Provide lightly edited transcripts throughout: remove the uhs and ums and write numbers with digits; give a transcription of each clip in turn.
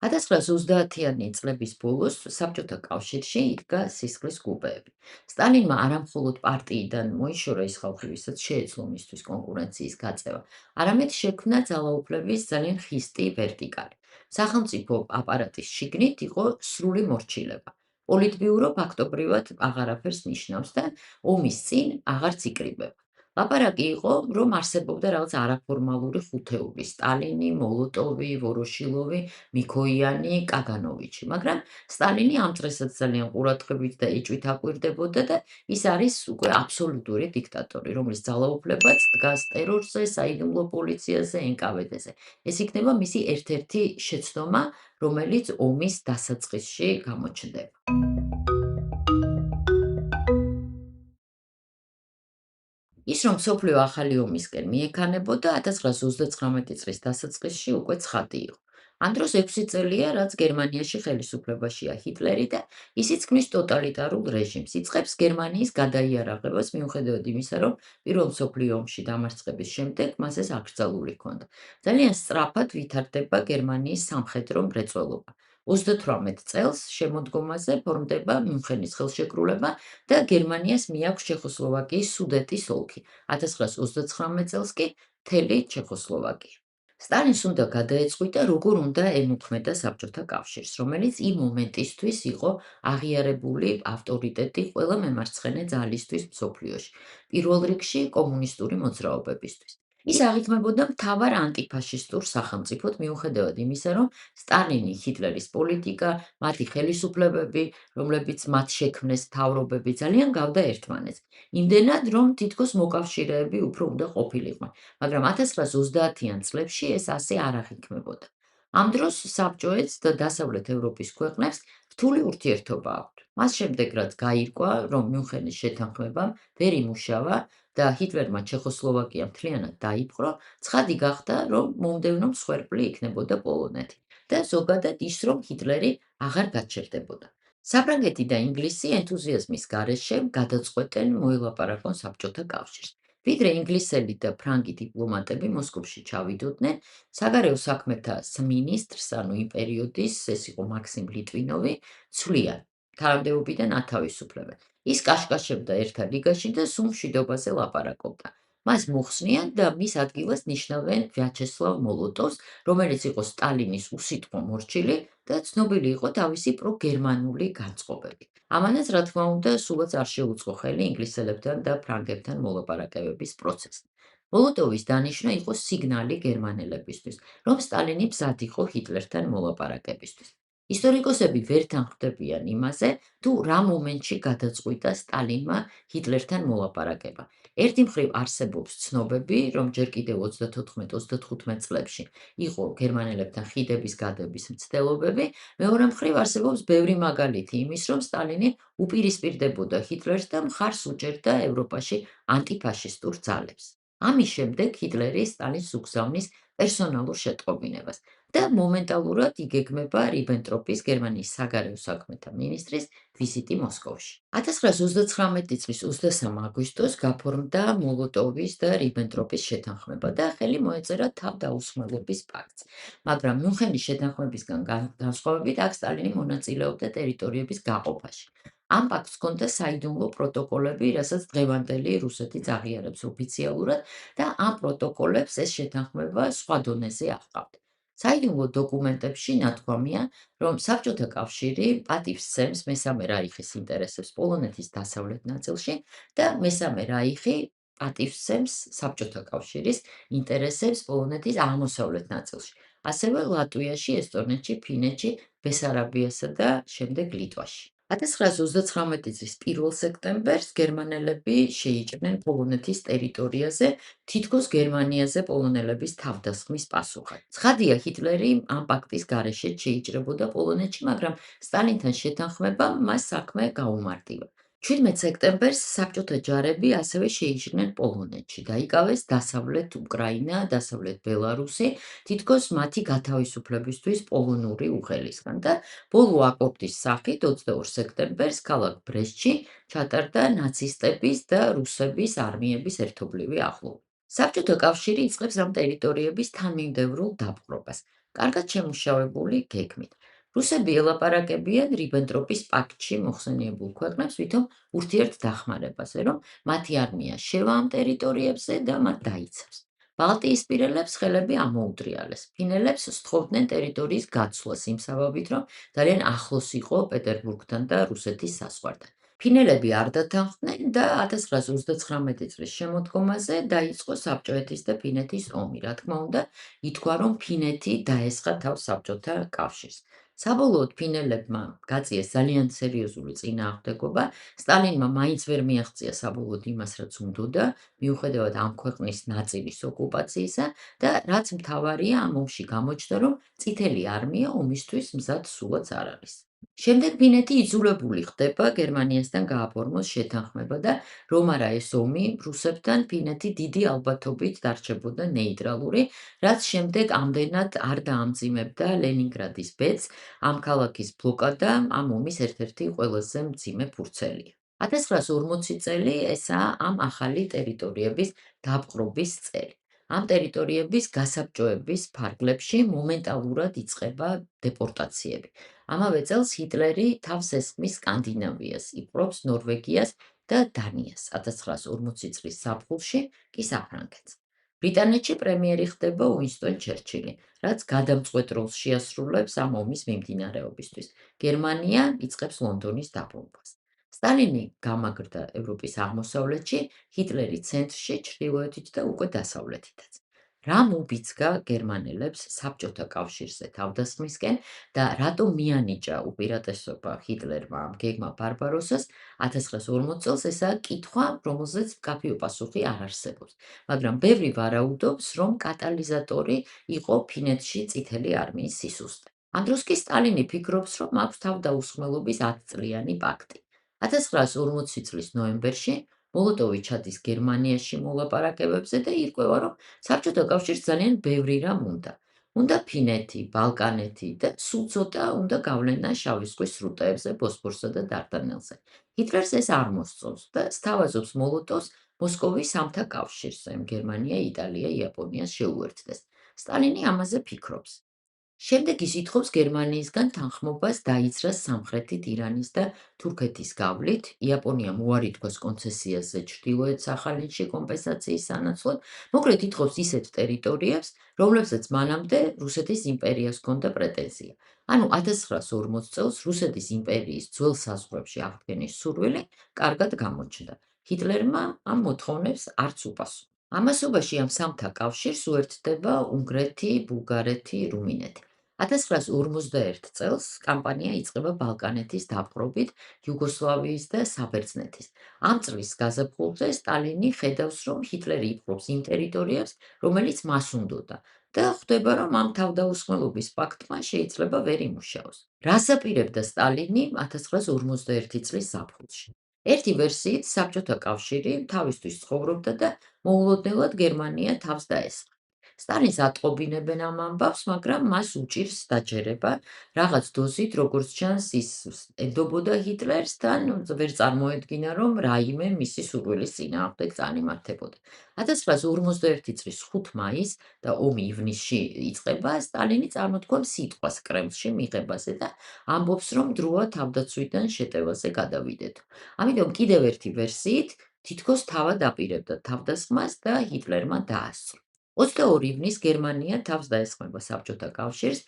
1930-იანი წლების ბოლოს საბჭოთა კავშირში იდგა სისხლის გუბეები. სტალინმა არამხოლოდ პარტიიდან მოიშორა ის ხალხი, ვისაც შეეძლო მისთვის კონკურენციის გაწევა, არამედ შექმნა ძალაუფლების ძალიან ხისტი ვერტიკალი. სახელმწიფო აპარატის შიგნით იყო სრული მორჩილება. პოლიტბიურო ფაქტობრივად აღარაფერს ნიშნავს და ომის წინ აღარც იკრიბება. ლაპარაკი იყო, რომ არსებობდა რაღაც არაფორმალური ხუთეული: სტალინი, მოლოტოვი, ვოროშილოვი, მიქოიანი, კაგანოვიჩი, მაგრამ სტალინი ამ დღესაც ძალიან ყურადღებით და ეჭვით აკვირდებოდა და ის არის უკვე აბსოლუტური დიქტატორი, რომლის ძალაუფლებაც დგას ტერორზე, საიდუმლო პოლიციაზე, NKVD-ზე. ეს იქნება მისი ერთ-ერთი შეცდომა, რომელიც ომის დასაწყისში გამოჩნდება. ის, რომ მსოფლიო ახალი ომისკენ მიექანებოდა 1939 წლის დასაწყისში უკვე ცხადი იყო. ამ დროს 6 წელია, რაც გერმანიაში ხელისუფლებაშია ჰიტლერი და ისიც ქმნის ტოტალიტარულ რეჟიმს. იწყებს გერმანიის გადაიარაღებას მიუხედავად იმისა, რომ პირველ მსოფლიო ომში დამარცხების შემდეგ მას ეს აკრძალული ჰქონდა. ძალიან სწრაფად ვითარდება გერმანიის სამხედრო მრეწველობა. 38 წელს შემოდგომაზე ფორმდება მიუნხენის ხელშეკრულება და გერმანიას მიაქვს ჩეხოსლოვაკიის სუდეტის ოლქი. 1939 წელს კი მთელი ჩეხოსლოვაკია. სტალინს უნდა გადაეწყვიტა, როგორ უნდა ემუქმედა საბჭოთა კავშირს, რომელიც იმ მომენტისთვის იყო აღიარებული ავტორიტეტი ყველა მემარცხენე ძალისთვის მსოფლიოში, პირველ რიგში კომუნისტური მოძრაობებისთვის. ის აღიქმებოდა მთავარ ანტიფაშისტურ სახელმწიფოდ მიუხედავად იმისა, რომ სტალინი, ჰიტლერის პოლიტიკა, მათი ხელისუფლებები, რომლებიც მათ შექმნეს მთავრობები ძალიან გავდა ერთმანეთს. იმდენად, რომ თითქოს მოკავშირეები უფრო უნდა ყოფილიყვნენ, მაგრამ 1930-იან წლებში ეს ასე არ აღიქმებოდა. ამ დროს საბჭოეთს და დასავლეთ ევროპის ქვეყნებს რთული ურთიერთობა აქვთ. მას შემდეგ, რაც გაირკვა, რომ მიუნხენის შეთანხმებამ ვერ იმუშავა და ჰიტლერმა ჩეხოსლოვაკია მთლიანად დაიპყრო, ცხადი გახდა, რომ მომდევნო მსხვერპლი იქნებოდა პოლონეთი და ზოგადად ის, რომ ჰიტლერი აღარ გაჩერდებოდა. საფრანგეთი და ინგლისი ენთუზიაზმის გარეშე გადაწყვეტენ მოელაპარაკონ საბჭოთა კავშირს. ვიდრე ინგლისელი და ფრანგი დიპლომატები მოსკოვში ჩავიდოდნენ, საგარეო საქმეთა მინისტრს, ანუ იმ პერიოდის, ეს იყო მაქსიმ ლიტვინოვი, ცვლიან თანამდებობიდან ათავისუფლებენ. ის კაშკაშებდა ერთად რიგაში და სულ მშვიდობაზე ლაპარაკობდა. მას მოხსნიან და მის ადგილას ნიშნავენ ვიაჩესლავ მოლოტოვს, რომელიც იყო სტალინის უსიტყვო მორჩილი და ცნობილი იყო თავისი პროგერმანული განწყობებით. ამანაც, რა თქმა უნდა, სულაც არ შეუწყო ხელი ინგლისელებთან და ფრანგებთან მოლაპარაკებების პროცესს. მოლოტოვის დანიშვნა იყო სიგნალი გერმანელებისთვის, რომ სტალინი მზად იყო ჰიტლერთან მოლაპარაკებისთვის. ისტორიკოსები ვერ თანხმდებიან იმაზე, თუ რა მომენტში გადაწყვიტა სტალინმა ჰიტლერთან მოლაპარაკება. ერთი მხრივ არსებობს ცნობები, რომ ჯერ კიდევ 34-35 წლებში იყო გერმანელებთან ხიდების გადების მცდელობები, მეორე მხრივ არსებობს ბევრი მაგალითი იმის, რომ სტალინი უპირისპირდებოდა ჰიტლერს და მხარს უჭერდა ევროპაში ანტიფაშისტურ ძალებს. ამის შემდეგ ჰიტლერი სტალინს უგზავნის პერსონალურ შეტყობინებას და მომენტალურად იგეგმება რიბენტროპის გერმანიის საგარეო საქმეთა მინისტრის ვიზიტი მოსკოვში. 1939 წლის 23 აგვისტოს გაფორმდა მოლოტოვის და რიბენტროპის შეთანხმება და ხელი მოეწერა თავდაუსხმელობის პაქტს. მაგრამ მიუნხენის შეთანხმებისგან განსხვავებით, აქ სტალინი მონაწილეობდა ტერიტორიების გაყოფაში. ამ პაქტს ჰქონდა საიდუმლო პროტოკოლები, რასაც დღევანდელი რუსეთიც აღიარებს ოფიციალურად და ამ პროტოკოლებს ეს შეთანხმება სხვა დონეზე აღყავთ. საიდუმლო დოკუმენტებში ნათქვამია, რომ საბჭოთა კავშირი პატივს სცემს მესამე რაიხის ინტერესებს პოლონეთის დასავლეთ ნაწილში და მესამე რაიხი პატივს სცემს საბჭოთა კავშირის ინტერესებს პოლონეთის აღმოსავლეთ ნაწილში, ასევე ლატვიაში, ესტონეთში, ფინეთში, ბესარაბიასა და შემდეგ ლიტვაში. 1939 წლის 1 სექტემბერს გერმანელები შეიჭრნენ პოლონეთის ტერიტორიაზე, თითქოს გერმანიაზე პოლონელების თავდასხმის პასუხად. ცხადია, ჰიტლერი ამ პაქტის გარეშე შეიჭრებოდა პოლონეთში, მაგრამ სტალინთან შეთანხმებამ მას საქმე გაუმარტივა. 17 სექტემბერს საბჭოთა ჯარები ასევე შეიჭრნენ პოლონეთში. დაიკავეს დასავლეთ უკრაინა, დასავლეთ ბელარუსი, თითქოს მათი გათავისუფლებისთვის პოლონური უღელისგან და ბოლო აკორდის სახით 22 სექტემბერს ქალაქ ბრესტში ჩატარდა ნაცისტების და რუსების არმიების ერთობლივი ახლოვება. საბჭოთა კავშირი იწყებს ამ ტერიტორიების თანმიმდევრულ დაპყრობას. კარგად შემუშავებული გეგმით. რუსები ელაპარაკებიან რიბენტროპის პაქტში მოხსენიებულ ქვეყნებს ვითომ ურთიერთდახმარებაზე, რომ მათი არმია შევა ამ ტერიტორიებზე და მათ დაიცავს. ბალტიისპირელებს ხელები ამოუტრიალეს. ფინელებს სთხოვდნენ ტერიტორიის გაცვლას იმ საბაბით, რომ ძალიან ახლოს იყო პეტერბურგთან და რუსეთის საზღვართან. ფინელები არ დათანხმდნენ და 1939 წლის შემოდგომაზე დაიწყო საბჭოეთის და ფინეთის ომი. რა თქმა უნდა, ითქვა, რომ ფინეთი დაესხა თავს საბჭოთა კავშირს. საბოლოოდ ფინელებმა გაწიეს ძალიან სერიოზული წინააღმდეგობა. სტალინმა მაინც ვერ მიაღწია საბოლოოდ იმას, რაც უნდოდა, მიუხედავად ამ ქვეყნის ნაწილის ოკუპაციისა და რაც მთავარია, ამ ომში გამოჩნდა, რომ წითელი არმია ომისთვის მზად სულაც არ არის. შემდეგ ფინეთი იძულებული ხდება გერმანიასთან გააფორმოს შეთანხმება და რომ არა ეს ომი რუსებთან ფინეთი დიდი ალბათობით დარჩებოდა ნეიტრალური, რაც შემდეგ ამდენად არ დაამძიმებდა ლენინგრადის ბედს. ამ ქალაქის ბლოკადა ამ ომის ერთ-ერთი ყველაზე მძიმე ფურცელია. 1940 წელი ესაა ამ ახალი ტერიტორიების დაპყრობის წელი. ამ ტერიტორიების გასაბჭოების ფარგლებში მომენტალურად იწყება დეპორტაციები. ამავე წელს ჰიტლერი თავს ესხმის სკანდინავიას, იპყრობს ნორვეგიას და დანიას, 1940 წლის ზაფხულში კი საფრანგეთს. ბრიტანეთში პრემიერი ხდება უინსტონ ჩერჩილი, რაც გადამწყვეტ როლს შეასრულებს ამ ომის მიმდინარეობისთვის. გერმანია იწყებს ლონდონის დაბრუნებას. სტალინი გამაგრდა ევროპის აღმოსავლეთში, ჰიტლერი ცენტრში, ჩრდილოეთით და უკვე დასავლეთითაც. რამ უბიძგა გერმანელებს საბჭოთა კავშირზე თავდასხმისკენ და რატომ მიანიჭა უპირატესობა ჰიტლერმა ამ გეგმა ბარბაროსას 1940 წელს ესაა კითხვა, რომელზეც მკაფიო პასუხი არ არსებობს. მაგრამ ბევრი ვარაუდობს, რომ კატალიზატორი იყო ფინეთში წითელი არმიის სისუსტე. ამ დროს კი სტალინი ფიქრობს, რომ აქვს თავდაუსხმელობის 10-წლიანი პაქტი. 1940 წლის ნოემბერში მოლოტოვი ჩადის გერმანიაში მოლაპარაკებებზე და ირკვევა, რომ საბჭოთა კავშირს ძალიან ბევრი რამ უნდა. უნდა ფინეთი, ბალკანეთი და სულ ცოტა უნდა გავლენა შავი ზღვის სრუტეებზე, ბოსფორსა და დარდანელზე. ჰიტლერს ეს არ მოსწონს და სთავაზობს მოლოტოვს მოსკოვის სამთა კავშირზე, გერმანია, იტალია, იაპონიას შეუერთდეს. სტალინი ამაზე ფიქრობს. შემდეგ ის ითხოვს გერმანიისგან თანხმობას დაიცრას სამხრეთით ირანის და თურქეთის გავლით, იაპონიამ უარი თქვას კონცესიაზე ჩრდილოეთ სახალინში კომპენსაციის სანაცვლოდ, მოკლედ ითხოვს ისეთ ტერიტორიებს, რომლებსაც მანამდე რუსეთის იმპერიას ჰქონდა პრეტენზია. ანუ 1940 წელს რუსეთის იმპერიის ძველ საზღვრებში აღდგენის სურვილი კარგად გამოჩნდა. ჰიტლერმა ამ მოთხოვნებს არც უპასუხა. ამასობაში ამ სამთა კავშირს უერთდება უნგრეთი, ბულგარეთი, რუმინეთი. 1941 წელს კამპანია იწყება ბალკანეთის დაპყრობით, იუგოსლავიის და საბერძნეთის. ამ წლის გაზაფხულზე სტალინი ხედავს, რომ ჰიტლერი იპყრობს იმ ტერიტორიებს, რომელიც მას უნდოდა და ხვდება, რომ ამ თავდაუსხმელობის პაქტმა შეიძლება ვერ იმუშაოს. რას აპირებდა სტალინი 1941 წლის ზაფხულში? ერთი ვერსიით საბჭოთა კავშირი თავისთვის ცხოვრობდა და მოულოდნელად გერმანია თავს დაესხა. სტალინს ატყობინებენ ამ ამბავს, მაგრამ მას უჭირს დაჯერება, რაღაც დოზით, როგორც ჩანს, ის ედობოდა ჰიტლერს და ვერ წარმოედგინა, რომ რაიმე მისი სურვილის წინააღმდეგ წარიმართებოდა. 1941 წლის 5 მაისს და ომი ივნისში იწყება, სტალინი წარმოთქვამს სიტყვას კრემლში მიღებაზე და ამბობს, რომ დროა თავდაცვიდან შეტევაზე გადავიდეთო. ამიტომ კიდევ ერთი ვერსიით, თითქოს თავად აპირებდა თავდასხმას და ჰიტლერმა დაასწრო. 22 ივნის გერმანია თავს დაესხმება საბჭოთა კავშირს,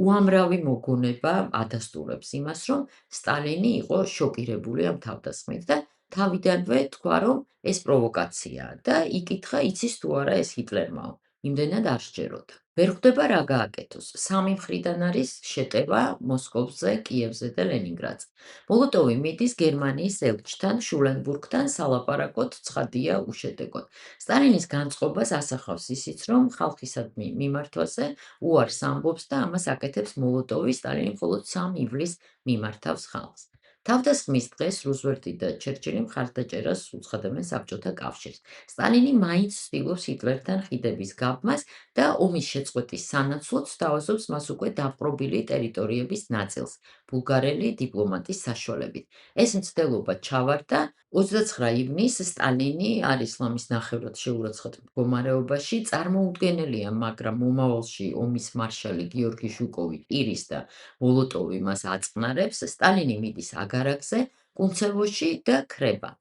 უამრავი მოგონება ადასტურებს იმას, რომ სტალინი იყო შოკირებული ამ თავდასხმით და თავიდანვე თქვა, რომ ეს პროვოკაციაა და იკითხა, იცის თუ არა ეს ჰიტლერმაო. იმდენად არ სჯეროდა. ვერ ხვდება რა გააკეთოს. სამი მხრიდან არის შეტევა მოსკოვზე, კიევზე და ლენინგრადზე. მოლოტოვი მიდის გერმანიის ელჩთან, შულენბურგთან სალაპარაკოდ, ცხადია უშედეგოდ. სტალინის განწყობას ასახავს ისიც, რომ ხალხისადმი მიმართვაზე უარს ამბობს და ამას აკეთებს მოლოტოვი. სტალინი მხოლოდ 3 ივლისს მიმართავს ხალხს. თავდასხმის დღეს რუზველტი და ჩერჩილი მხარდაჭერას უცხადებენ საბჭოთა კავშირს. სტალინი მაინც ცდილობს ჰიტლერთან ხიდების გაბმას და ომის შეწყვეტის სანაცვლოდ სთავაზობს მას უკვე დაპყრობილი ტერიტორიების ნაწილს, ბულგარელი დიპლომატის საშუალებით. ეს მცდელობა ჩავარდა 29 ივნისს სტალინი არ ისლამის ნახევრად შეურაცხყოფ მდგომარეობაში წარმოუდგენელია, მაგრამ მომავალში ომის მარშალი გიორგი ჟუკოვი პირის და მოლოტოვი მას აწყნარებს, სტალინი მიდის აგარაკზე, კუნცევოში და ქრება.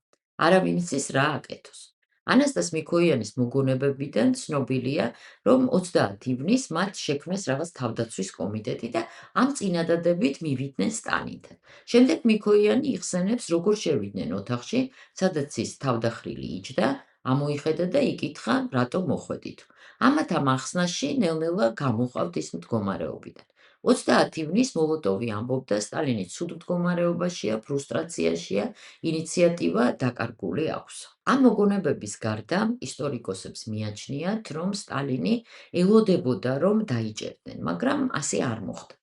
არავინ იცის რა აკეთოს. ანასტას მიქოიანის მოგონებებიდან ცნობილია, რომ 30 ივნისს მათ შექმნეს რაღაც თავდაცვის კომიტეტი და ამ წინადადებით მივიდნენ სტალინთან. შემდეგ მიქოიანი იხსენებს, როგორ შევიდნენ ოთახში, სადაც ის თავდახრილი იჯდა, ამოიხედა და იკითხა, რატომ მოხვედით. ამათ ამ ახსნაში ნელ-ნელა გამოჰყავთ ის მდგომარეობიდან. 30 ივნისს მოლოტოვი ამბობდა, სტალინი ცუდ მდგომარეობაშია, ფრუსტრაციაშია, ინიციატივა დაკარგული აქვს. ამ მოგონებების გარდა ისტორიკოსებს მიაჩნიათ, რომ სტალინი ელოდებოდა, რომ დაიჭერდნენ, მაგრამ ასე არ მოხდა.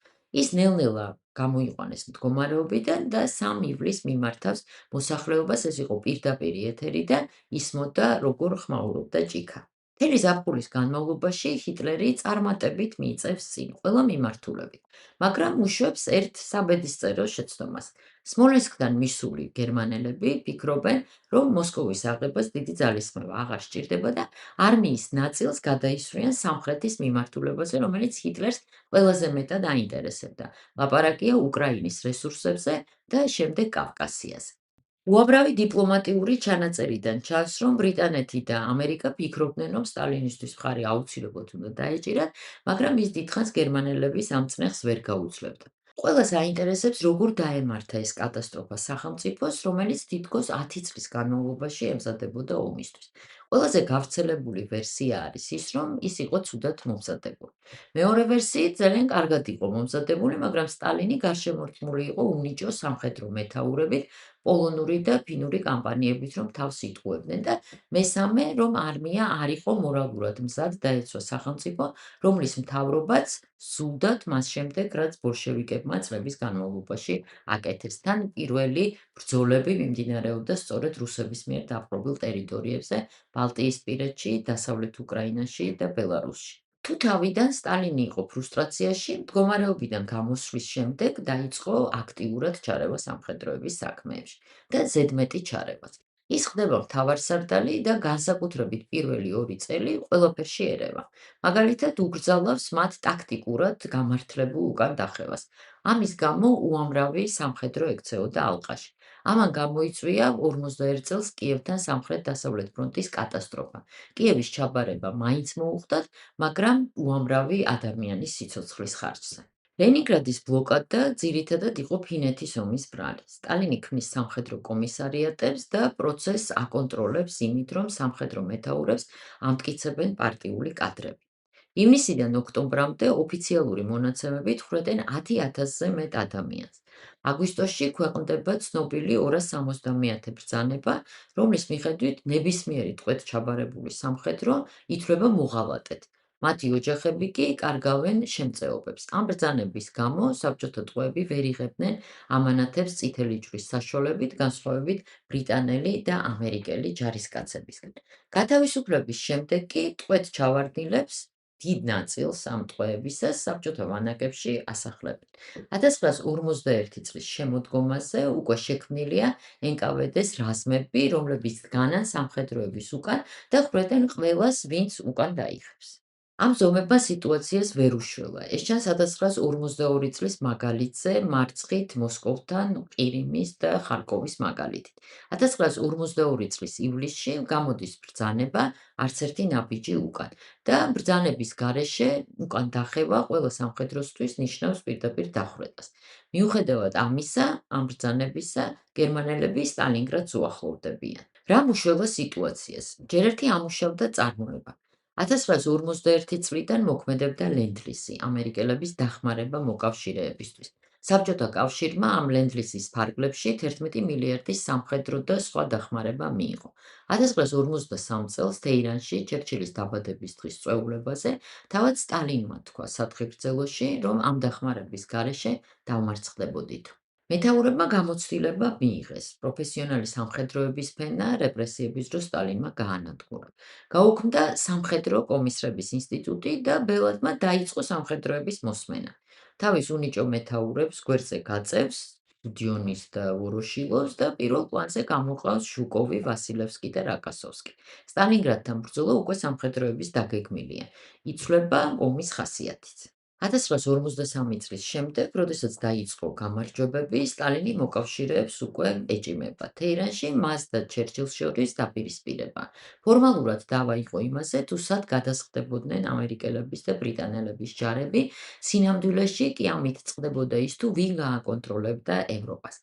ის ნელ-ნელა გამოიყვანეს მდგომარეობიდან და 3 ივლისს მიმართავს მოსახლეობას, ეს იყო პირდაპირ ეთერი და ისმოდა, როგორ ხმაურობდა ჭიქა. მთელი ზაფხულის განმავლობაში ჰიტლერი წარმატებით მიიწევს წინ ყველა მიმართულებით, მაგრამ უშვებს ერთ საბედისწერო შეცდომას. სმოლენსკიდან მისული გერმანელები ფიქრობენ, რომ მოსკოვის აღებას დიდი ძალისხმევა აღარ სჭირდება და არმიის ნაწილს გადაისვრიან სამხრეთის მიმართულებაზე, რომელიც ჰიტლერს ყველაზე მეტად აინტერესებდა. ლაპარაკია უკრაინის რესურსებზე და შემდეგ კავკასიაზე. უამრავი დიპლომატიური ჩანაწერიდან ჩანს, რომ ბრიტანეთი და ამერიკა ფიქრობდნენ, რომ სტალინისთვის მხარი აუცილებლად უნდა დაეჭირათ, მაგრამ ის დიდხანს გერმანელების ამ წნეხს ვერ გაუძლებდა. ყველას აინტერესებს, როგორ დაემართა ეს კატასტროფა სახელმწიფოს, რომელიც თითქოს 10 წლის განმავლობაში ემზადებოდა ომისთვის. ყველაზე გავრცელებული ვერსია არის ის, რომ ის იყო ცუდად მომზადებული. მეორე ვერსიით ძალიან კარგად იყო მომზადებული, მაგრამ სტალინი გარშემორტყმული იყო უნიჭო სამხედრო მეთაურებით, პოლონური და ფინური კამპანიებით, რომ თავს იტყუებდნენ და მესამე, რომ არმია არ იყო მორალურად მზად დაეცვა სახელმწიფო, რომლის მთავრობაც სურდათ მას შემდეგ, რაც ბოლშევიკებმა წლების განმავლობაში აკეთეს. თან პირველი ბრძოლები მიმდინარეობდა სწორედ რუსების მიერ დაპყრობილ ტერიტორიებზე, ბალტიისპირეთში, დასავლეთ უკრაინაში და ბელარუსში. თუ თავიდან სტალინი იყო ფრუსტრაციაში, მდგომარეობიდან გამოსვლის შემდეგ დაიწყო აქტიურად ჩარევა სამხედროების საქმეებში და ზედმეტი ჩარევაც. ის ხდება მთავარსარდალი და განსაკუთრებით პირველი 2 წელი ყველაფერში ერევა. მაგალითად, უგრძალავს მათ ტაქტიკურად გამართლებულ უკან დახევას. ამის გამო უამრავი სამხედრო ექცეოდა ალყაში. ამან გამოიწვია 51 წელს კიევთან სამხრეთ-დასავლეთ ფრონტის კატასტროფა. კიევის ჩაბარება მაინც მოუხდათ, მაგრამ უამრავი ადამიანის სიცოცხლის ხარჯზე. ლენინგრადის ბლოკადა ძირითადად იყო ფინეთის ომის ბრალი. სტალინი ქმნის სამხედრო კომისარიატებს და პროცესს აკონტროლებს იმით, რომ სამხედრო მეთაურებს ამტკიცებენ პარტიული კადრები. ივნისიდან ოქტომბრამდე ოფიციალური მონაცემებით ხვდენ 10,000-ზე მეტ ადამიანს. აგვისტოში ქვეყნდება ცნობილი 270 ბრძანება, რომლის მიხედვით ნებისმიერი ტყვედ ჩაბარებული სამხედრო ითვლება მოღალატედ. მათი ოჯახები კი კარგავენ შემწეობებს. ამ ბრძანების გამო საბჭოთა ტყვეები ვერ იღებდნენ ამანათებს წითელი ჯვრის საშუალებით, განსხვავებით ბრიტანელი და ამერიკელი ჯარისკაცებისგან. გათავისუფლების შემდეგ კი ტყვედ ჩავარდნილებს დიდ ნაწილს ამ ტყვეებისას საბჭოთა ვანაკებში ასახლებენ. 1941 წლის შემოდგომაზე უკვე შექმნილია NKVD-ს რაზმები, რომლებიც დგანან სამხედროების უკან და ხვდენ ყველას, ვინც უკან დაიხევს. ამ ზომებმა სიტუაციას ვერ უშველა. ეს ჩანს 1942 წლის მაგალითზე, მარცხით მოსკოვთან, ყირიმის და ხარკოვის მაგალითით. 1942 წლის ივლისში გამოდის ბრძანება არც ერთი ნაბიჯი უკან და ბრძანების გარეშე უკან დახევა ყველა სამხედროსთვის ნიშნავს პირდაპირ დახვრეტას. მიუხედავად ამისა, ამ ბრძანებისა, გერმანელები სტალინგრადს უახლოვდებიან. რა უშველა სიტუაციას? ჯერ ერთი ამუშავდა წარმოება. 1941 წლიდან მოქმედებდა ლენდლიზი, ამერიკელების დახმარება მოკავშირეებისთვის. საბჭოთა კავშირმა ამ ლენდლიზის ფარგლებში 11 მილიარდის სამხედრო და სხვა დახმარება მიიღო. 1953 წელს თეირანში ჩერჩილის დაბადების დღის წვეულებაზე თავად სტალინმა თქვა სათხებრძელოში, რომ ამ დახმარების გარეშე დავმარცხდებოდით. მეთაურებმა გამოცდილება მიიღეს. პროფესიონალი სამხედროების ფენა რეპრესიების დროს სტალინმა გაანადგურა. გაუქმდა სამხედრო კომისრების ინსტიტუტი და ბელადმა დაიწყო სამხედროების მოსმენა. თავის უნიჭო მეთაურებს გვერდზე გაწევს, ბუდიონის და ვოროშილოვს და პირველ პლანზე გამოყავს ჟუკოვი, ვასილევსკი და რაკასოვსკი. სტალინგრადთან ბრძოლა უკვე სამხედროების დაგეგმილია. იცვლება ომის ხასიათიც. 1953 წლის შემდეგ, როდესაც დაიწყო გამარჯვებები, სტალინი მოკავშირეებს უკვე ეჭიმება. თეირანში მას და ჩერჩილს შორის დაპირისპირება. ფორმალურად დავა იყო იმაზე, თუ სად გადასხდებოდნენ ამერიკელების და ბრიტანელების ჯარები, სინამდვილეში კი ამით წყდებოდა ის, თუ ვინ გააკონტროლებდა ევროპას.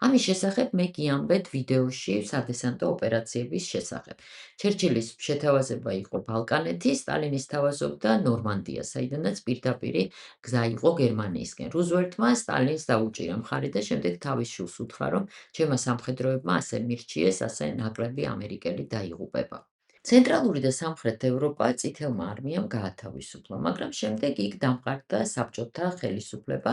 ამის შესახებ მე გიამბეთ ვიდეოში სადესანტო ოპერაციების შესახებ. ჩერჩილის შეთავაზება იყო ბალკანეთი, სტალინის თავაზობდა ნორმანდია, საიდანაც პირდაპირი გზა იყო გერმანიისკენ. რუზველტმა სტალინს დაუჭირა მხარი და შემდეგ თავის შვილს უთხრა, რომ ჩემმა სამხედროებმა ასე მირჩიეს, ასე ნაკლები ამერიკელი დაიღუპება. ცენტრალური და სამხრეთ ევროპა წითელმა არმიამ გაათავისუფლა, მაგრამ შემდეგ იქ დამყარდა საბჭოთა ხელისუფლება,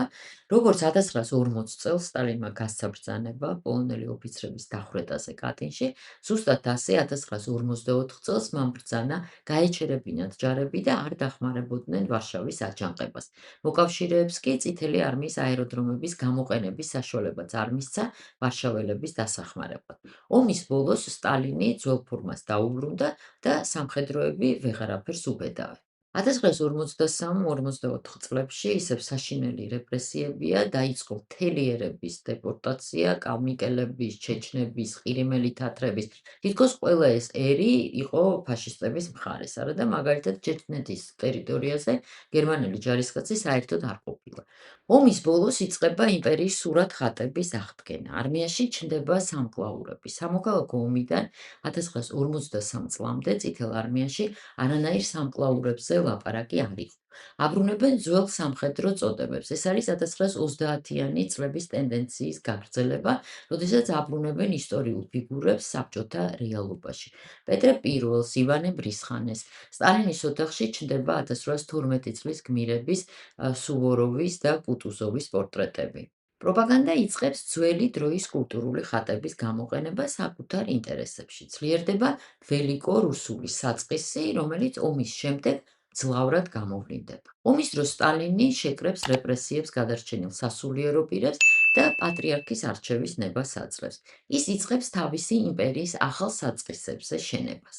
როგორც 1940 წელს სტალინმა გასცა ბრძანება პოლონელი ოფიცრების დახვრეტაზე კატინში, ზუსტად ასე 1954 წელს მან ბრძანა გაეჩერებინათ ჯარები და არ დახმარებოდნენ ვარშავის აჯანყებას. მოკავშირეებს კი წითელი არმიის აეროდრომების გამოყენების საშუალებაც არ მისცა ვარშაველების დასახმარებლად. ომის ბოლოს სტალინი ძველ ფორმას დაუბრუნდა და სამხედროები ვეღარაფერს უბედავენ. 1953-54 წლებში ისევ საშინელი რეპრესიებია, დაიწყო მთელი ერების დეპორტაცია, კალმიკელების, ჩეჩნების, ყირიმელი თათრების. თითქოს ყველა ეს ერი იყო ფაშისტების მხარეს, არადა მაგალითად ჩეჩნეთის ტერიტორიაზე გერმანელი ჯარისკაცი საერთოდ არ ყოფილა. ომის ბოლოს იწყება იმპერიის სურათ ხატების აღდგენა. არმიაში ჩნდება სამკლაურები. სამოქალაქო ომიდან 1953 წლამდე წითელ არმიაში არანაირ სამკლაურებზე ლაპარაკი არ იყო. აბრუნებენ ძველ სამხედრო წოდებებს. ეს არის 1930-იანი წლების ტენდენციის გაგრძელება, როდესაც აბრუნებენ ისტორიულ ფიგურებს საბჭოთა რეალობაში. პეტრე პირველს, ივანე ბრისხანეს. სტალინის ოთახში ჩნდება 1812 წლის გმირების სუვოროვის და კუტუზოვის პორტრეტები. პროპაგანდა იწყებს ძველი დროის კულტურული ხატების გამოყენება საკუთარ ინტერესებში. ძლიერდება ველიკო-რუსული საწყისი, რომელიც ომის შემდეგ ძლავრად გამოვლინდება. ომის დროს სტალინი შეკრებს რეპრესიებს გადარჩენილ სასულიერო პირებს და პატრიარქის არჩევის ნებას აძლევს. ის იწყებს თავისი იმპერიის ახალ საწყისებზე შენებას.